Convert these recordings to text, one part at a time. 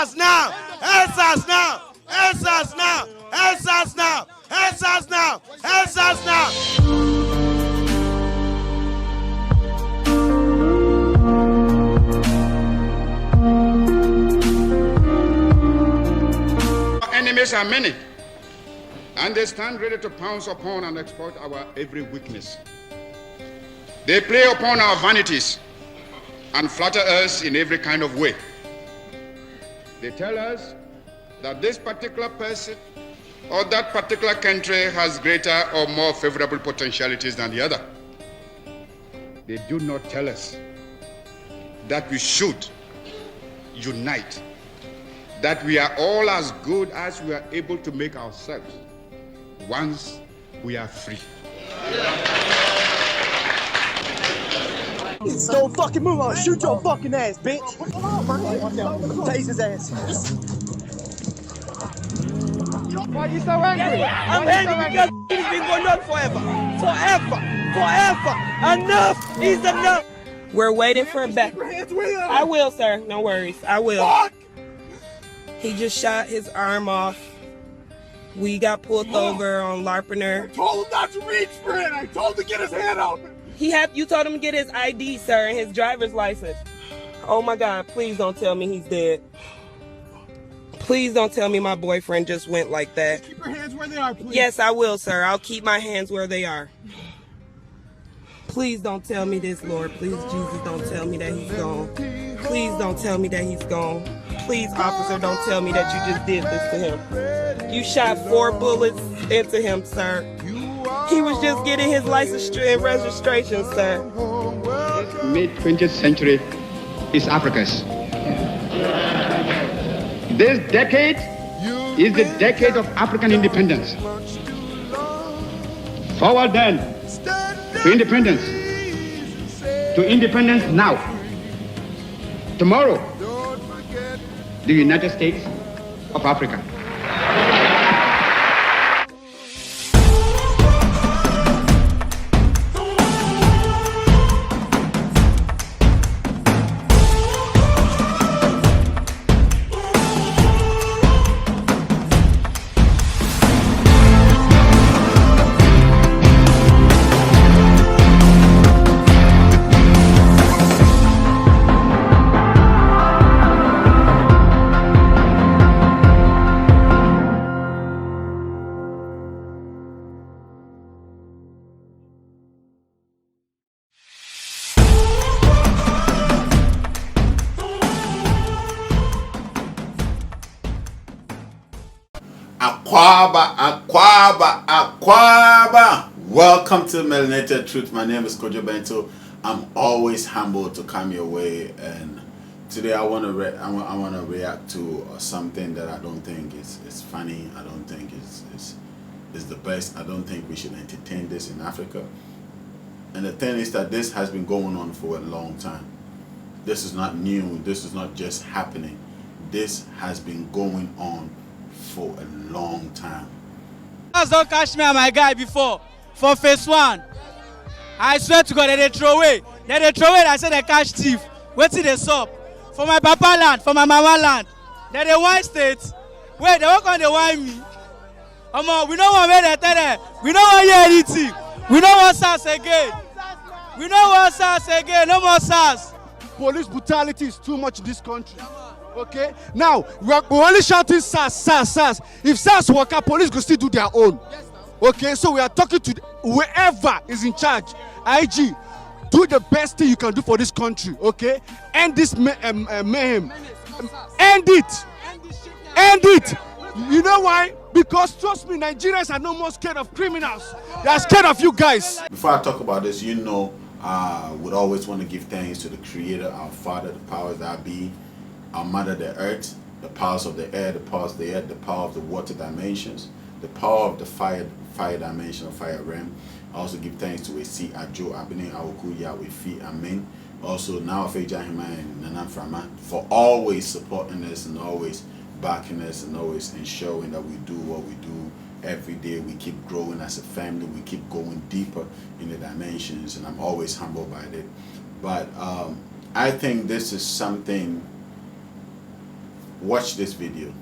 Sas now! Sas now! Sas now! Sas now! Sas now! Sas now! Our enemies are many, and they stand ready to pounce upon and exploit our every weakness. They play upon our vanities and flatter us in every kind of way. They tell us that this particular person or that particular country has greater or more favorable potentialities than the other. They do not tell us that we should unite, that we are all as good as we are able to make ourselves once we are free. Don't fucking move on. Shoot your fucking ass, bitch. Tase his ass. Why are you so angry? I'm angry because it's been going on forever. Enough is enough. We're waiting for a back. I will, sir. No worries. I will. Fuck! He just shot his arm off. We got pulled over on Larpener. I told him not to reach for it. I told him to get his hand out. You told him to get his ID, sir, and his driver's license. Oh my God, please don't tell me he's dead. Please don't tell me my boyfriend just went like that. Keep your hands where they are, please. Yes, I will, sir. I'll keep my hands where they are. Please don't tell me this, Lord. Please, Jesus, don't tell me that he's gone. Please don't tell me that he's gone. Please, officer, don't tell me that you just did this to him. You shot 4 bullets into him, sir. He was just getting his license and registration, sir. Mid-20th century is Africa's. This decade is the decade of African independence. Forward then to independence. To independence now. Tomorrow, the United States of Africa. Aquaba. Welcome to Melanated Truth. My name is Kojo Bento. I'm always humbled to come your way, and today I want to react to something that I don't think is funny. I don't think is the best. I don't think we should entertain this in Africa. And the thing is that this has been going on for a long time. This is not new. This is not just happening. This has been going on for a long time. Don't catch me and my guy before for phase 1. I swear to God, they throw away. They say they catch thief. Wait till they stop. For my papa land, for my mama land. They wine state. Wait, they won't come they wine me. We don't want where they tell them. We don't want hear anything. We don't want SARS again. We don't want SARS again. No more SARS. Police brutality is too much in this country. Okay? Now, we're only shouting SARS. If SARS work out, police will still do their own. Okay? So we are talking to whoever is in charge. IG, do the best thing you can do for this country. Okay? End this mayhem. End it. End it. You know why? Because trust me, Nigerians are no more scared of criminals. They are scared of you guys. Before I talk about this, would always want to give thanks to the Creator, our Father, the powers that be, our Mother, the Earth, the powers of the air, the powers of the earth, the power of the water dimensions, the power of the fire dimension, or fire realm. I also give thanks to Esi Ajo Abine Awoku Yahweh Fi Amen. Also now Feja Hima and Nana Frama for always supporting us and always backing us and always ensuring that we do what we do every day. We keep growing as a family. We keep going deeper in the dimensions, and I'm always humbled by it. But I think this is something Watch this video.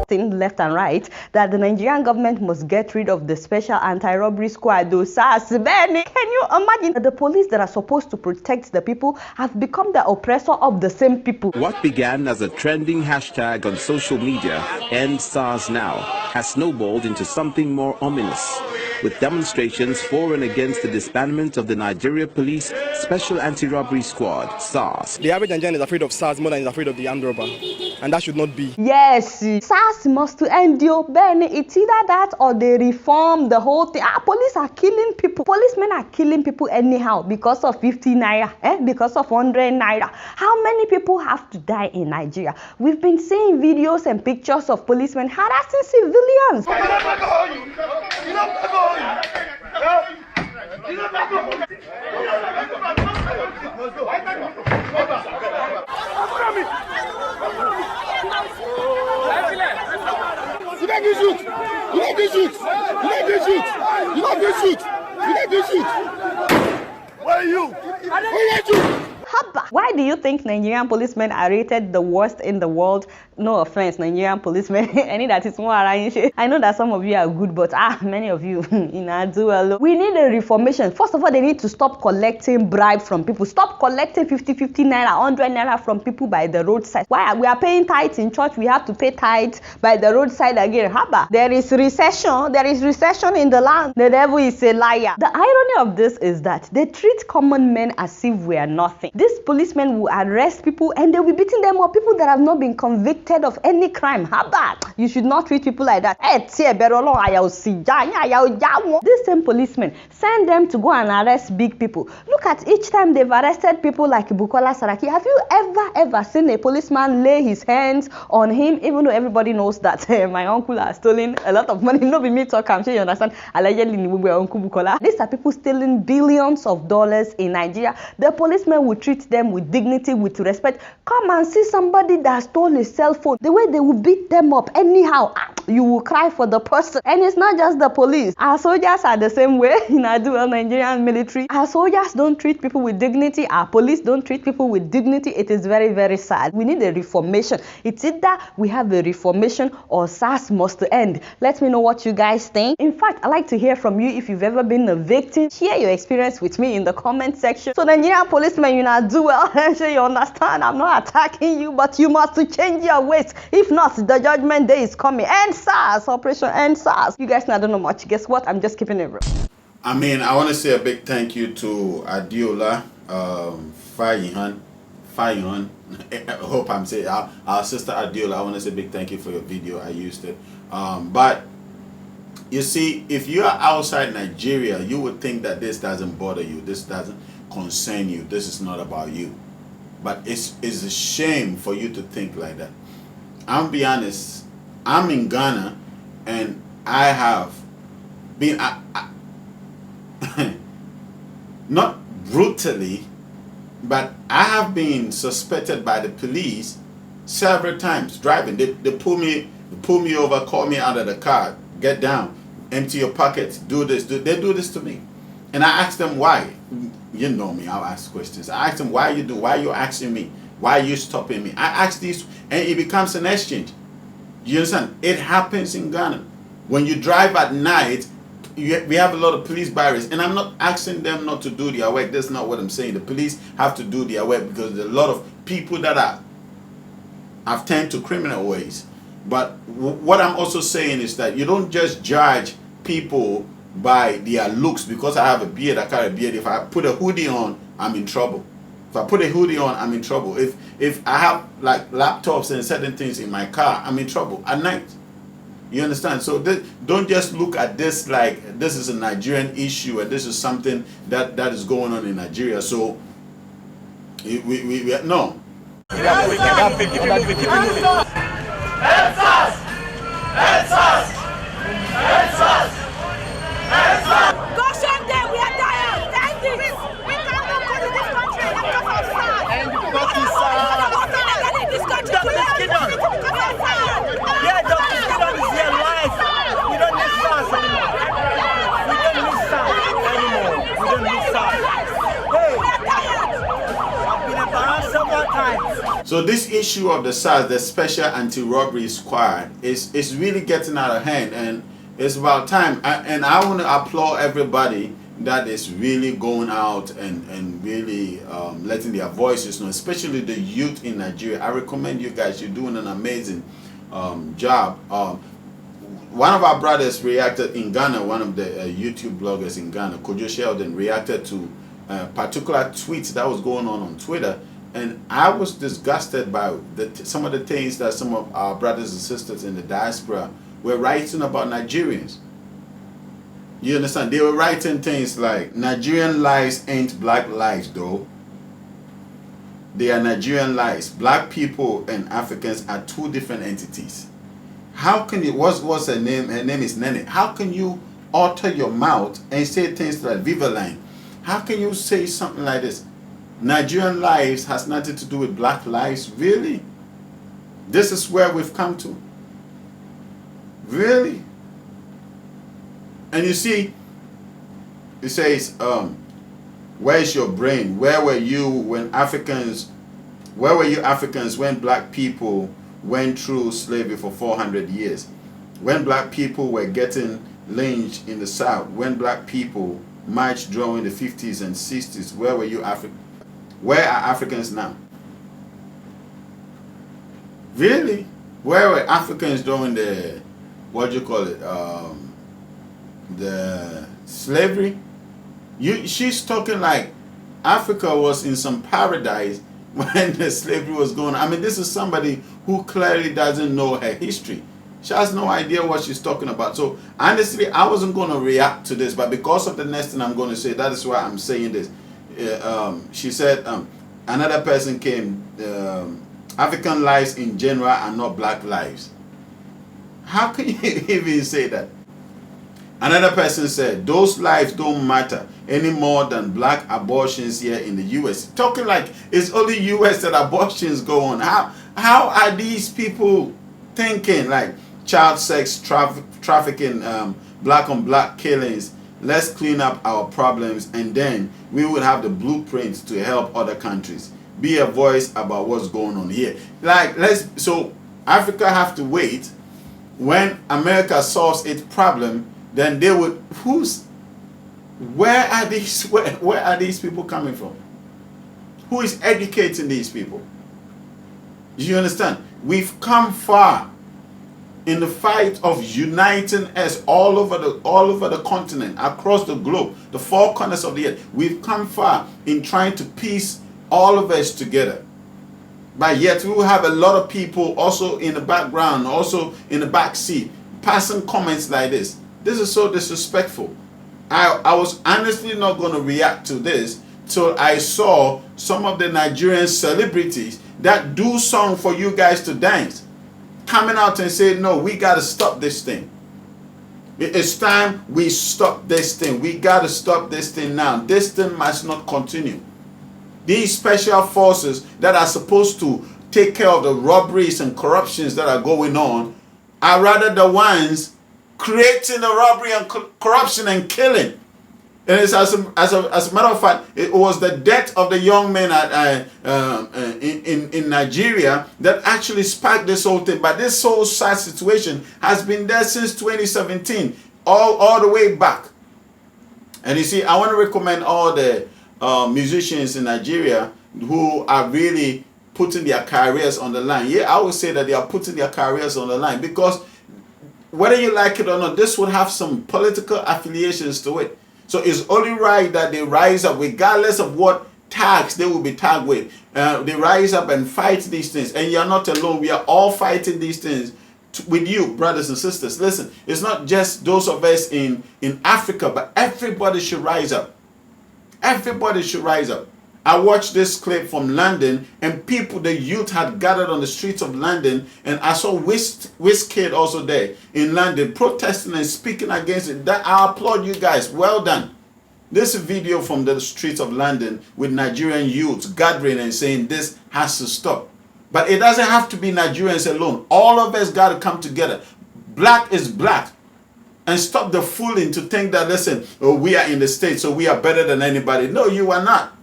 Left and right that the Nigerian government must get rid of the special anti-robbery squad, those Sas Ends. Can you imagine that the police that are supposed to protect the people have become the oppressor of the same people? What began as a trending hashtag on social media, End SARS Now, has snowballed into something more ominous, with demonstrations for and against the disbandment of the Nigeria Police Special Anti-Robbery Squad, SARS. The average Nigerian is afraid of SARS more than he's afraid of the armed robber. And that should not be. Yes, SARS must end. It's either that or they reform the whole thing. Police are killing people. Policemen are killing people anyhow because of 50 naira, because of 100 naira. How many people have to die in Nigeria? We've been seeing videos and pictures of policemen harassing civilians. Where are you? Why do you think Nigerian policemen are rated the worst in the world? No offense, Nigerian policemen. I know that it's more arranged. I know that some of you are good, but many of you do well. We need a reformation. First of all, they need to stop collecting bribe from people. Stop collecting 50 naira, 100 naira from people by the roadside. Why? We are paying tithes in church. We have to pay tithes by the roadside again. There is recession. There is recession in the land. The devil is a liar. The irony of this is that they treat common men as if we are nothing. These policemen will arrest people and they will be beating them up. People that have not been convicted of any crime. You should not treat people like that. These same policemen, send them to go and arrest big people. Look at each time they've arrested people like Bukola Saraki. Have you ever seen a policeman lay his hands on him, even though everybody knows that my uncle has stolen a lot of money? No be me talk, I'm sure you understand. Allegedly, Uncle Bukola. These are people stealing billions of dollars in Nigeria. The policemen will treat them with dignity, with respect. Come and see somebody that stole his cell phone. The way they will beat them up anyhow, you will cry for the person. And it's not just the police. Our soldiers are the same way in our dual Nigerian military. Our soldiers don't treat people with dignity. Our police don't treat people with dignity. It is very, very sad. We need a reformation. It's either we have a reformation or SARS must end. Let me know what you guys think. In fact, I'd like to hear from you if you've ever been a victim. Share your experience with me in the comment section. So Nigerian policemen, you not do well. I'm sure you understand. I'm not attacking you, but you must change your ways. If not, the judgment day is coming. End SARS, Operation End SARS. You guys not know much. Guess what? I'm just keeping it real. I want to say a big thank you to Adiola, Fayihan. I hope I'm saying our sister Adiola. I want to say a big thank you for your video. I used it. But you see, if you are outside Nigeria, you would think that this doesn't bother you. This doesn't concern you. This is not about you. But it's a shame for you to think like that. I'll be honest. I'm in Ghana, and I have been not brutally, but I have been suspected by the police several times driving. They pull me over, call me out of the car, get down, empty your pockets, do this. They do this to me, and I ask them why. You know me, I'll ask questions. I ask them why you asking me, why are you stopping me? I ask these, and it becomes an exchange. You understand? It happens in Ghana. When you drive at night, we have a lot of police barriers, and I'm not asking them not to do their work. That's not what I'm saying. The police have to do their work because there are a lot of people that have turned to criminal ways. But what I'm also saying is that you don't just judge people by their looks. Because I have a beard, I carry a beard. If I put a hoodie on, I'm in trouble. If I put a hoodie on, I'm in trouble. If I have like laptops and certain things in my car, I'm in trouble at night. You understand? So don't just look at this like this is a Nigerian issue and this is something that is going on in Nigeria. So we no. Yeah, the kingdom is here life. We don't need SARS anymore. So this issue of the SARS, the Special Anti-Robbery Squad, is really getting out of hand, and it's about time. And I want to applaud everybody that is really going out and really letting their voices know, especially the youth in Nigeria. I recommend you guys. You're doing an amazing job. One of our brothers reacted in Ghana, one of the YouTube bloggers in Ghana, Kojo Sheldon, reacted to a particular tweet that was going on Twitter. And I was disgusted by some of the things that some of our brothers and sisters in the diaspora were writing about Nigerians. You understand? They were writing things like, Nigerian lives ain't black lives though. They are Nigerian lives. Black people and Africans are two different entities. How can you, what's her name? Her name is Nene. How can you alter your mouth and say things like Viva Line? How can you say something like this? Nigerian lives has nothing to do with black lives. Really? This is where we've come to. Really? And you see, it says, where's your brain? Where were you when Africans, where were you Africans when black people went through slavery for 400 years? When black people were getting lynched in the South? When black people marched during the 50s and 60s? Where were you Africans? Where are Africans now? Really? Where were Africans during the, what do you call it, the slavery? She's talking like Africa was in some paradise when the slavery was going on. I mean, this is somebody who clearly doesn't know her history. She has no idea what she's talking about. So honestly, I wasn't going to react to this, but because of the next thing I'm going to say, that is why I'm saying this. She said, another person came, African lives in general are not black lives. How can you even say that? Another person said, those lives don't matter any more than black abortions here in the US. Talking like it's only US that abortions go on. How are these people thinking? Like child sex, trafficking, black on black killings. Let's clean up our problems, and then we will have the blueprints to help other countries. Be a voice about what's going on here. Like, so Africa have to wait. When America solves its problem, then they would, where are these people coming from? Who is educating these people? Do you understand? We've come far in the fight of uniting us all over the continent, across the globe, the four corners of the earth. We've come far in trying to piece all of us together. But yet we will have a lot of people also in the background, also in the back seat, passing comments like this. This is so disrespectful. I was honestly not going to react to this till I saw some of the Nigerian celebrities that do song for you guys to dance coming out and say, no, we got to stop this thing. It's time we stop this thing. We got to stop this thing now. This thing must not continue. These special forces that are supposed to take care of the robberies and corruptions that are going on are rather the ones creating the robbery and corruption and killing. And it's as a matter of fact, it was the death of the young men in Nigeria that actually sparked this whole thing. But this whole sad situation has been there since 2017, all the way back. And you see, I want to recommend all the musicians in Nigeria who are really putting their careers on the line. Yeah, I would say that they are putting their careers on the line because whether you like it or not, this would have some political affiliations to it. So it's only right that they rise up, regardless of what tags they will be tagged with. They rise up and fight these things. And you're not alone. We are all fighting these things with you, brothers and sisters. Listen, it's not just those of us in Africa, but everybody should rise up. Everybody should rise up. I watched this clip from London, and people, the youth had gathered on the streets of London, and I saw Wizkid also there in London protesting and speaking against it. That I applaud you guys. Well done. This video from the streets of London with Nigerian youths gathering and saying this has to stop. But it doesn't have to be Nigerians alone. All of us got to come together. Black is black. And stop the fooling to think that, listen, oh, we are in the States, so we are better than anybody. No, you are not.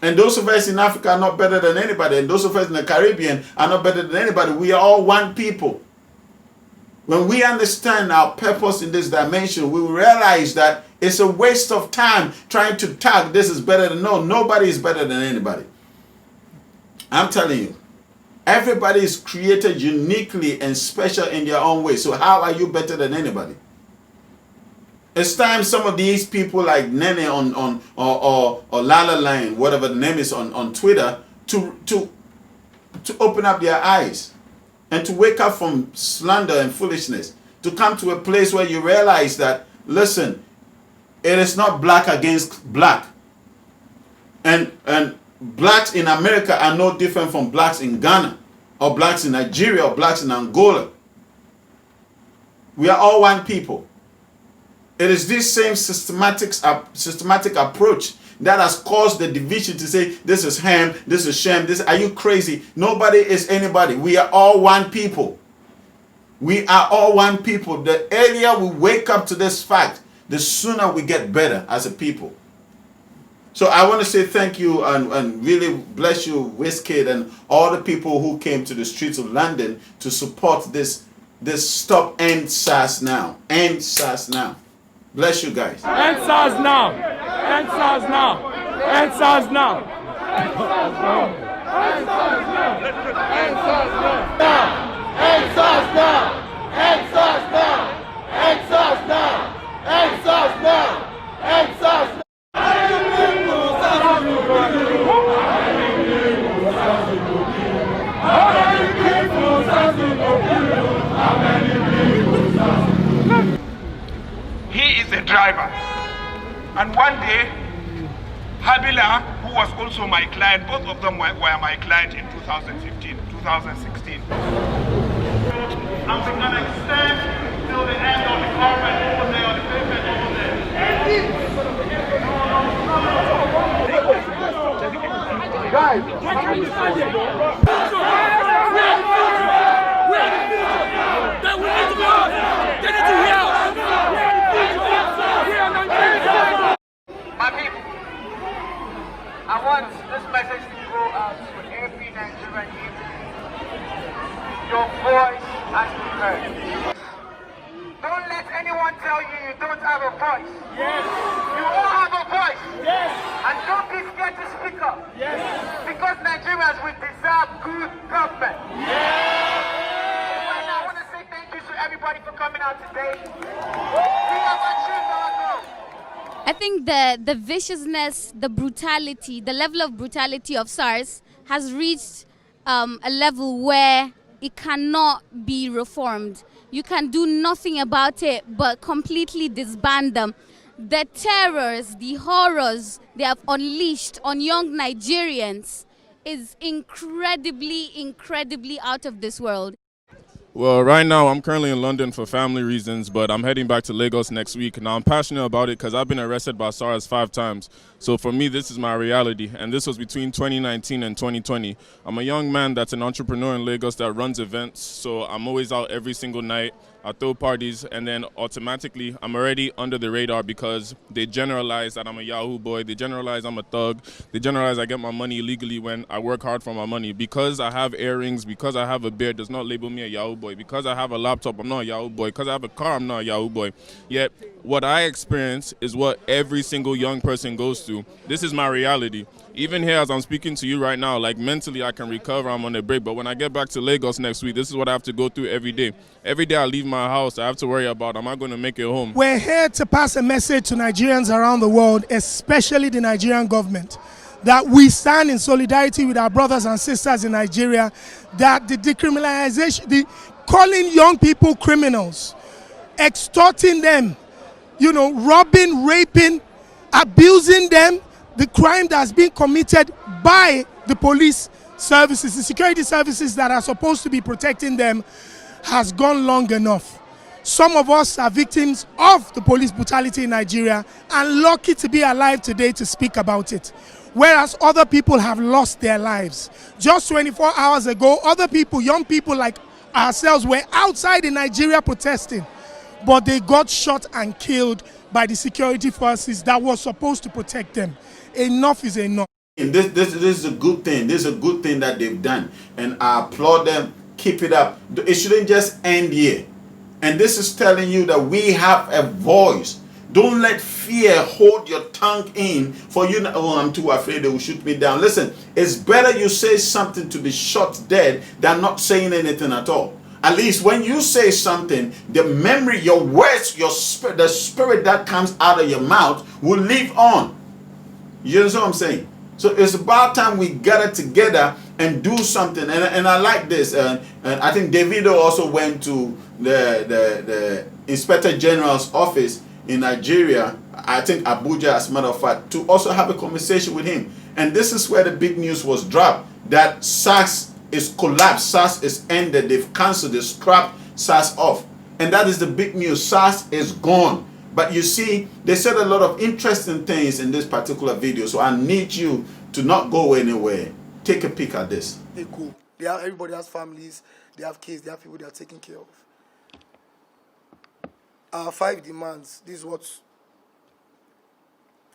And those of us in Africa are not better than anybody. And those of us in the Caribbean are not better than anybody. We are all one people. When we understand our purpose in this dimension, we will realize that it's a waste of time trying to tag this is better than no. Nobody is better than anybody. I'm telling you, everybody is created uniquely and special in their own way. So how are you better than anybody? It's time some of these people like Nene or Lala Line, whatever the name is on Twitter, to open up their eyes and to wake up from slander and foolishness, to come to a place where you realize that, listen, it is not black against black. And blacks in America are no different from blacks in Ghana or blacks in Nigeria or blacks in Angola. We are all one people. It is this same systematic approach that has caused the division to say, this is Ham, this is Shem, this, are you crazy? Nobody is anybody. We are all one people. We are all one people. The earlier we wake up to this fact, the sooner we get better as a people. So I want to say thank you and really bless you, Wizkid, and all the people who came to the streets of London to support this Stop End SARS Now. End SARS Now. Bless you guys. End SARS now. End SARS now. End SARS now. End SARS now. End SARS now. End SARS now. End SARS now. End SARS now. End SARS now. End SARS now. End SARS now. He is a driver, and one day Habila, who was also my client, both of them were my client in 2015, 2016. I'm going to extend till the end of the conference over there, on the pavement over there. Guys, my people, I want this message to go out to every Nigerian youth. Your voice has been heard. Don't let anyone tell you you don't have a voice. yes, You all have a voice. yes, And don't be scared to speak up. yes, Because Nigerians will deserve good government. And I want to say thank you to everybody for coming out today. We have achieved our goal. I think the viciousness, the brutality, the level of brutality of SARS has reached a level where it cannot be reformed. You can do nothing about it but completely disband them. The terrors, the horrors they have unleashed on young Nigerians is incredibly out of this world. Well, right now I'm currently in London for family reasons, but I'm heading back to Lagos next week. Now I'm passionate about it because I've been arrested by SARS 5 times. So for me, this is my reality, and this was between 2019 and 2020. I'm a young man that's an entrepreneur in Lagos that runs events, so I'm always out every single night. I throw parties, and then automatically I'm already under the radar because they generalize that I'm a Yahoo boy. They generalize I'm a thug. They generalize I get my money illegally when I work hard for my money. Because I have earrings, because I have a beard, does not label me a Yahoo boy. Because I have a laptop, I'm not a Yahoo boy. Because I have a car, I'm not a Yahoo boy. Yet what I experience is what every single young person goes through. This is my reality. Even here as I'm speaking to you right now, like mentally I can recover, I'm on a break, but when I get back to Lagos next week, this is what I have to go through every day. Every day I leave my house, I have to worry about, am I going to make it home? We're here to pass a message to Nigerians around the world, especially the Nigerian government, that we stand in solidarity with our brothers and sisters in Nigeria, that the decriminalization, the calling young people criminals, extorting them, robbing, raping, abusing them, the crime that's been committed by the police services, the security services that are supposed to be protecting them, has gone long enough. Some of us are victims of the police brutality in Nigeria and lucky to be alive today to speak about it. Whereas other people have lost their lives. Just 24 hours ago, other people, young people like ourselves, were outside in Nigeria protesting, but they got shot and killed by the security forces that were supposed to protect them. Enough is enough. This is a good thing. This is a good thing that they've done, and I applaud them. Keep it up. It shouldn't just end here. And this is telling you that we have a voice. Don't let fear hold your tongue in for you. Oh, I'm too afraid they will shoot me down. Listen, it's better you say something to be shot dead than not saying anything at all. At least when you say something, the memory, your words, your spirit, the spirit that comes out of your mouth will live on. You understand what I'm saying? So it's about time we gather together and do something. And I like this. And I think Davido also went to the Inspector General's office in Nigeria, I think Abuja as a matter of fact, to also have a conversation with him. And this is where the big news was dropped, that SARS is collapsed, SARS is ended, they've cancelled, they scrapped SARS off. And that is the big news, SARS is gone. But you see, they said a lot of interesting things in this particular video, so I need you to not go anywhere. Take a peek at this. They go. Everybody has families, they have kids, they have people they are taking care of. Our 5 demands, this is what.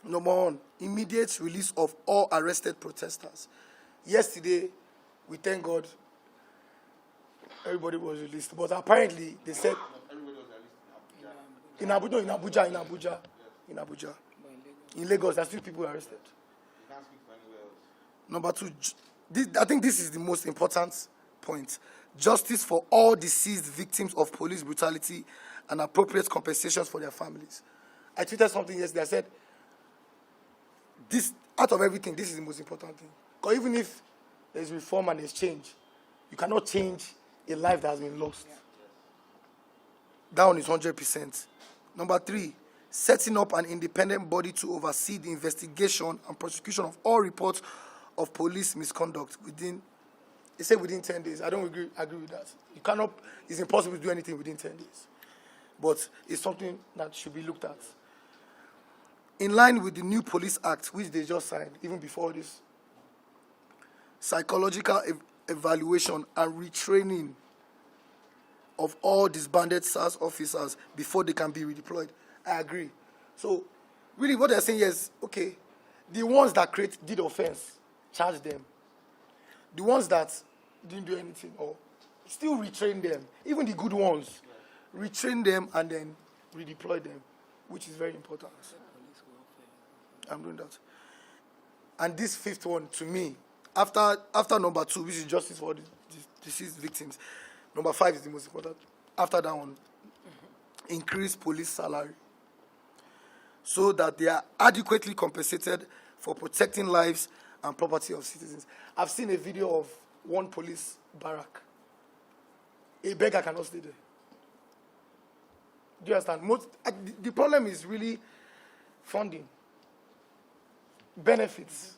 Number 1, immediate release of all arrested protesters. Yesterday, we thank God, everybody was released. But apparently, they said... In Abuja. In Lagos, there are still people arrested. Number 2, I think this is the most important point. Justice for all deceased victims of police brutality and appropriate compensations for their families. I tweeted something yesterday. I said, this, out of everything, this is the most important thing. Because even if there's reform and there's change, you cannot change a life that has been lost. That one is 100%. Number 3, setting up an independent body to oversee the investigation and prosecution of all reports of police misconduct within, they say within 10 days. I don't agree with that. You cannot, it's impossible to do anything within 10 days. But it's something that should be looked at. In line with the new Police Act, which they just signed, even before this, psychological evaluation and retraining of all disbanded SARS officers before they can be redeployed. I agree. So, really what they're saying is, okay, the ones that did offense, charge them. The ones that didn't do anything, or still retrain them. Even the good ones, retrain them and then redeploy them, which is very important. I'm doing that. And this 5th one, to me, after number 2, which is justice for the deceased victims, number 5 is the most important. After that one, increase police salary so that they are adequately compensated for protecting lives and property of citizens. I've seen a video of one police barrack. A beggar cannot stay there. Do you understand? The problem is really funding, benefits,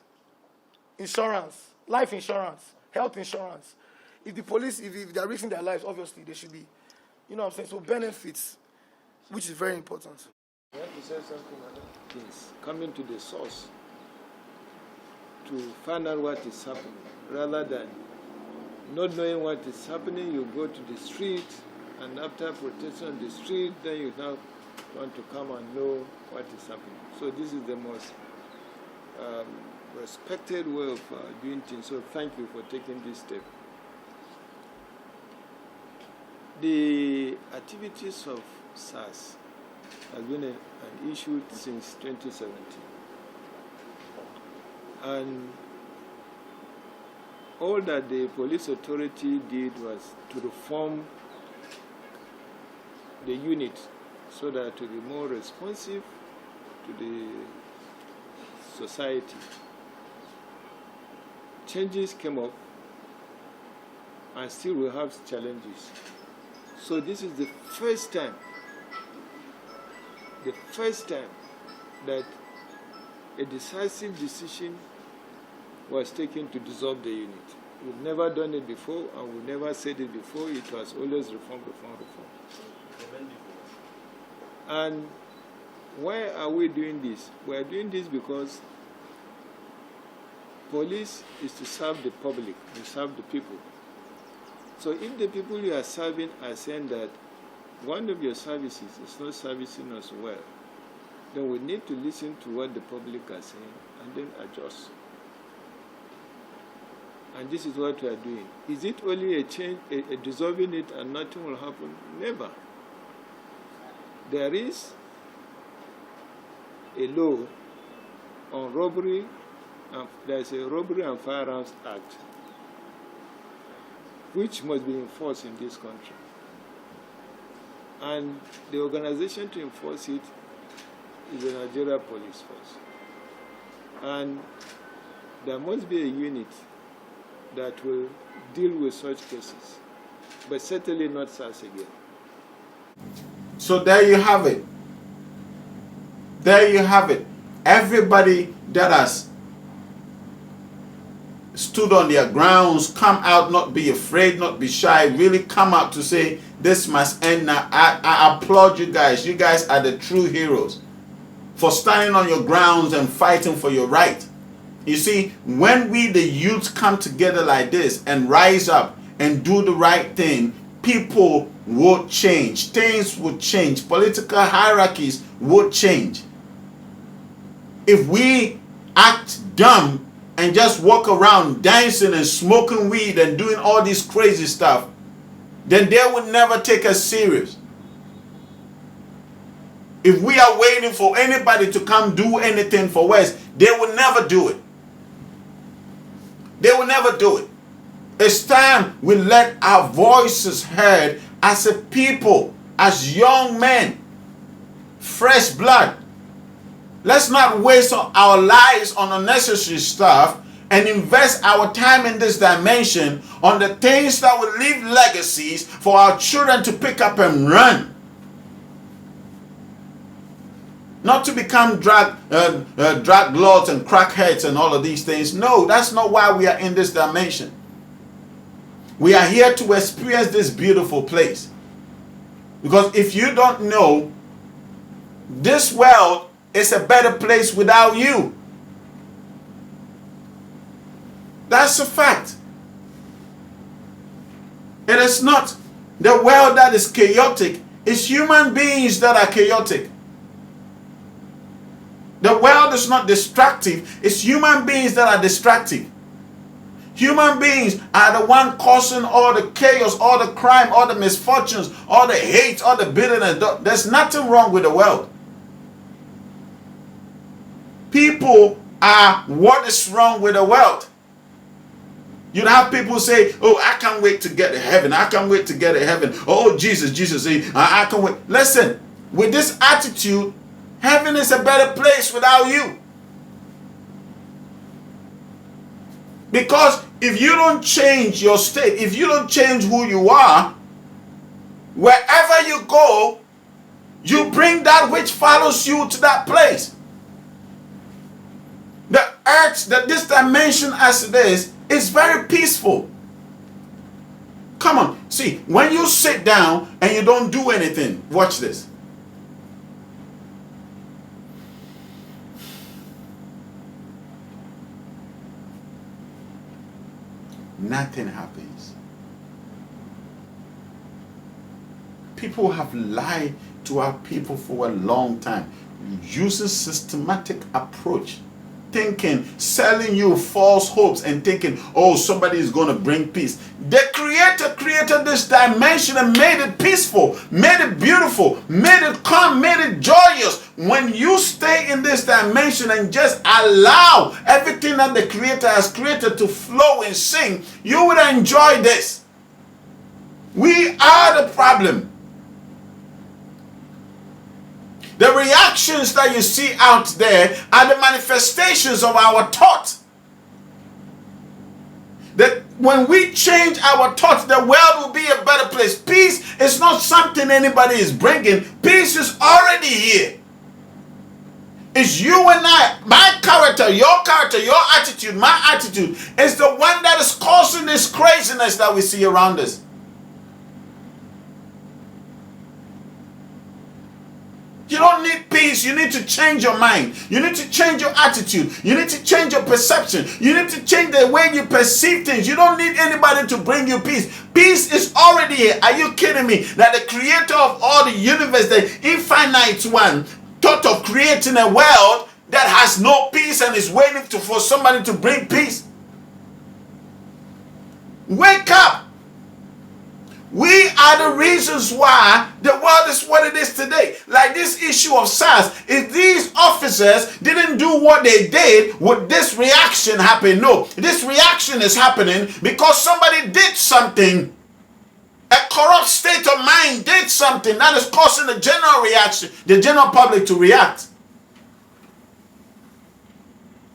insurance, life insurance, health insurance. If the police, if they are risking their lives, obviously they should be, you know what I'm saying? So benefits, which is very important. You have to say something about things, coming to the source to find out what is happening, rather than not knowing what is happening. You go to the street, and after protesting on the street, then you now want to come and know what is happening. So this is the most respected way of doing things. So thank you for taking this step. The activities of SARS has been an issue since 2017. And all that the police authority did was to reform the unit so that to be more responsive to the society. Changes came up, and still we have challenges. So this is the first time that a decisive decision was taken to dissolve the unit. We've never done it before, and we never said it before. It was always reform. And why are we doing this? We are doing this because police is to serve the public, to serve the people. So if the people you are serving are saying that one of your services is not servicing us well, then we need to listen to what the public are saying and then adjust. and this is what we are doing. Is it only a change, a dissolving it and nothing will happen? Never. There is a law on robbery, there's a Robbery and Firearms Act, which must be enforced in this country. And the organization to enforce it is the Nigeria Police Force. And there must be a unit that will deal with such cases, but certainly not SARS again. So there you have it. There you have it. Everybody that has stood on their grounds, come out, not be afraid, not be shy, really come out to say this must end now. I applaud you guys. You guys are the true heroes for standing on your grounds and fighting for your right. You see, when we the youth come together like this and rise up and do the right thing, people will change. Things will change. Political hierarchies will change. If we act dumb and just walk around dancing and smoking weed and doing all this crazy stuff, then they would never take us serious. If we are waiting for anybody to come do anything for us, they will never do it. They will never do it. It's time we let our voices heard as a people, as young men, fresh blood. Let's not waste our lives on unnecessary stuff and invest our time in this dimension on the things that will leave legacies for our children to pick up and run. Not to become drug lords and crackheads and all of these things. No, that's not why we are in this dimension. We are here to experience this beautiful place. Because if you don't know, this world is a better place without you. That's a fact. It is not the world that is chaotic. It's human beings that are chaotic. The world is not destructive. It's human beings that are destructive. Human beings are the one causing all the chaos, all the crime, all the misfortunes, all the hate, all the bitterness. There's nothing wrong with the world. People are what is wrong with the world. You'd have people say, oh, I can't wait to get to heaven. I can't wait to get to heaven. Oh, Jesus, I can't wait. Listen, with this attitude, heaven is a better place without you. Because if you don't change your state, if you don't change who you are, wherever you go, you bring that which follows you to that place. The earth, that this dimension as it is very peaceful. Come on, see, when you sit down and you don't do anything, watch this. Nothing happens. People have lied to our people for a long time, using systematic approach, thinking, selling you false hopes and thinking, oh, somebody is going to bring peace. The Creator created this dimension and made it peaceful, made it beautiful, made it calm, made it joyous. When you stay in this dimension and just allow everything that the Creator has created to flow and sing, you will enjoy this. We are the problem. The reactions that you see out there are the manifestations of our thought. That when we change our thoughts, the world will be a better place. Peace is not something anybody is bringing. Peace is already here. It's you and I. My character, your attitude, my attitude is the one that is causing this craziness that we see around us. You don't need peace. You need to change your mind. You need to change your attitude. You need to change your perception. You need to change the way you perceive things. You don't need anybody to bring you peace. Peace is already here. Are you kidding me? That the creator of all the universe, the infinite one, thought of creating a world that has no peace and is waiting for somebody to bring peace. Wake up. We are the reasons why the world is what it is today. Like this issue of SARS. If these officers didn't do what they did, would this reaction happen? No. This reaction is happening because somebody did something. A corrupt state of mind did something that is causing the general reaction, the general public to react.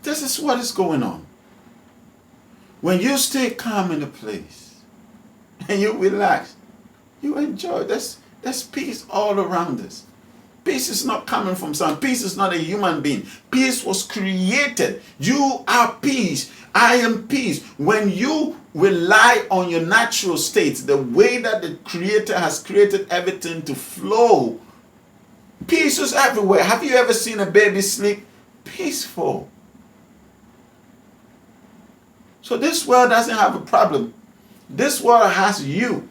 This is what is going on. When you stay calm in a place, and you relax, you enjoy. There's peace all around us. Peace is not coming from someone. Peace is not a human being. Peace was created. You are peace. I am peace. When you rely on your natural state, the way that the Creator has created everything to flow, peace is everywhere. Have you ever seen a baby sleep? Peaceful. So this world doesn't have a problem. This world has you.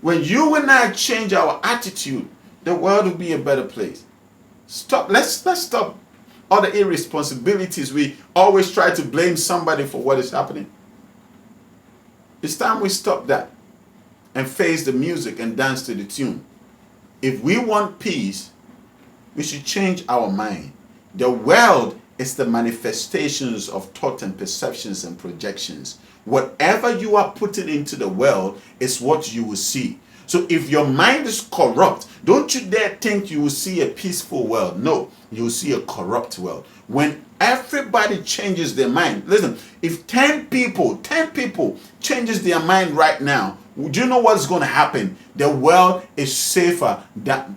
When you and I change our attitude, the world will be a better place. Stop. Let's stop all the irresponsibilities. We always try to blame somebody for what is happening. It's time we stop that and face the music and dance to the tune. If we want peace, we should change our mind. The world is the manifestations of thought and perceptions and projections. Whatever you are putting into the world is what you will see. So if your mind is corrupt, don't you dare think you will see a peaceful world. No, you will see a corrupt world. When everybody changes their mind, listen, if 10 people changes their mind right now, do you know what's going to happen? The world is safer than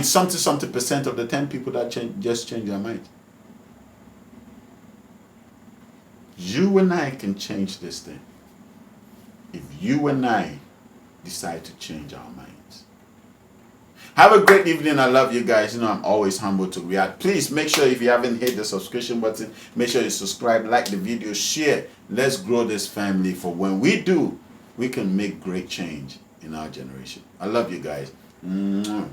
something percent of the 10 people that just change their mind. You and I can change this thing if you and I decide to change our minds. Have a great evening. I love you guys. You know, I'm always humble to react. Please make sure if you haven't hit the subscription button, make sure you subscribe, like the video, share. Let's grow this family, for when we do, we can make great change in our generation. I love you guys. Mwah.